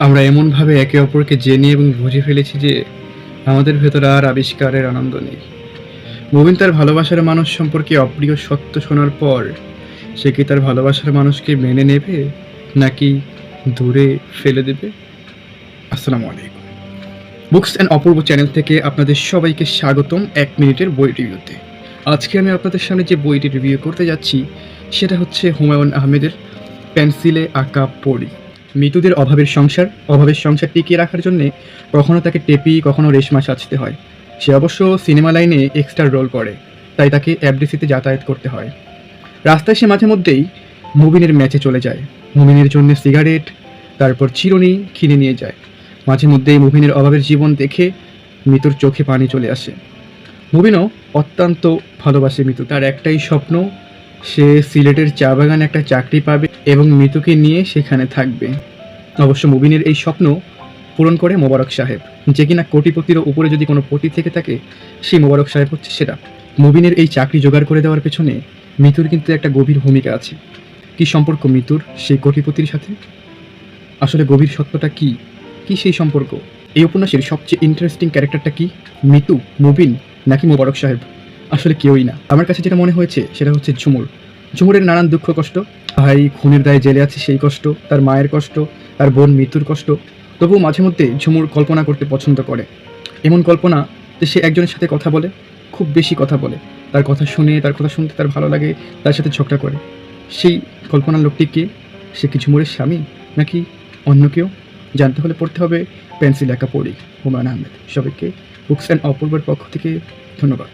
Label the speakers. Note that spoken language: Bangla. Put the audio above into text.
Speaker 1: আমরা এমনভাবে একে অপরকে জেনে এবং বুঝে ফেলেছি যে আমাদের ভেতরে আর আবিষ্কারের আনন্দ নেই। মুবিন তার ভালোবাসার মানুষ সম্পর্কে অপ্রিয় সত্য শোনার পর সে কি তার ভালোবাসার মানুষকে মেনে নেবে নাকি দূরে ফেলে দেবে? আসসালামু আলাইকুম। বুকস অ্যান্ড অপূর্ব চ্যানেল থেকে আপনাদের সবাইকে স্বাগতম ১ মিনিটের বই রিভিউতে। আজকে আমি আপনাদের সামনে যে বইটি রিভিউ করতে যাচ্ছি সেটা হচ্ছে হুমায়ুন আহমেদের পেন্সিলে আঁকা পড়ি। মৃতদের অভাবের সংসার টিকিয়ে রাখার জন্যে কখনো তাকে টেপি, কখনো রেশমা সাজতে হয়। সে অবশ্য সিনেমা লাইনে এক্সট্রা রোল করে, তাই তাকে এফডিসিতে যাতায়াত করতে হয়। রাস্তায় সে মাঝে মধ্যেই মুবিনের ম্যাচে চলে যায়। মুবিনের জন্য সিগারেট, তারপর চিরুনি কিনে নিয়ে যায়। মাঝে মধ্যেই মুবিনের অভাবের জীবন দেখে মিতুর চোখে পানি চলে আসে। মুবিনও অত্যন্ত ভালোবাসে মিতু। তার একটাই স্বপ্ন, সে সিলেটের চা বাগানে একটা চাকরি পাবে এবং মিতুকে নিয়ে সেখানে থাকবে। অবশ্য মুবিনের এই স্বপ্ন পূরণ করে মোবারক সাহেব, যে কিনা কোটিপতির উপরে যদি কোনো পতি থেকে থাকে সেই মোবারক সাহেব হচ্ছে সেটা। মুবিনের এই চাকরি জোগাড় করে দেওয়ার পেছনে মিতুর কিন্তু একটা গভীর ভূমিকা আছে। কি সম্পর্ক মিতুর সেই কোটিপতির সাথে? আসলে গভীর সত্যটা কি? কি সেই সম্পর্ক? এই উপন্যাসের সবচেয়ে ইন্টারেস্টিং ক্যারেক্টারটা কি? মিতু, মুবিন নাকি মোবারক সাহেব? আসলে কেউই না। আমার কাছে যেটা মনে হয়েছে সেটা হচ্ছে ঝুমুর। ঝুমুরের নানান দুঃখ কষ্ট, ভাই খুনের দায়ে জেলে আছে সেই কষ্ট, তার মায়ের কষ্ট, তার বোন মৃত্যুর কষ্ট। তবুও মাঝে মধ্যে ঝুমুর কল্পনা করতে পছন্দ করে। এমন কল্পনা যে সে একজনের সাথে কথা বলে, খুব বেশি কথা বলে, তার কথা শুনে, তার কথা শুনতে তার ভালো লাগে, তার সাথে ঝগড়া করে। সেই কল্পনার লোকটি কে? সে কি ঝুমুরের স্বামী নাকি অন্য কেউ? জানতে হলে পড়তে হবে পেন্সিল একা পড়ি, হুমায়ুন আহমেদ। সবাইকে বুকস অ্যান্ড অপূর্বের পক্ষ থেকে ধন্যবাদ।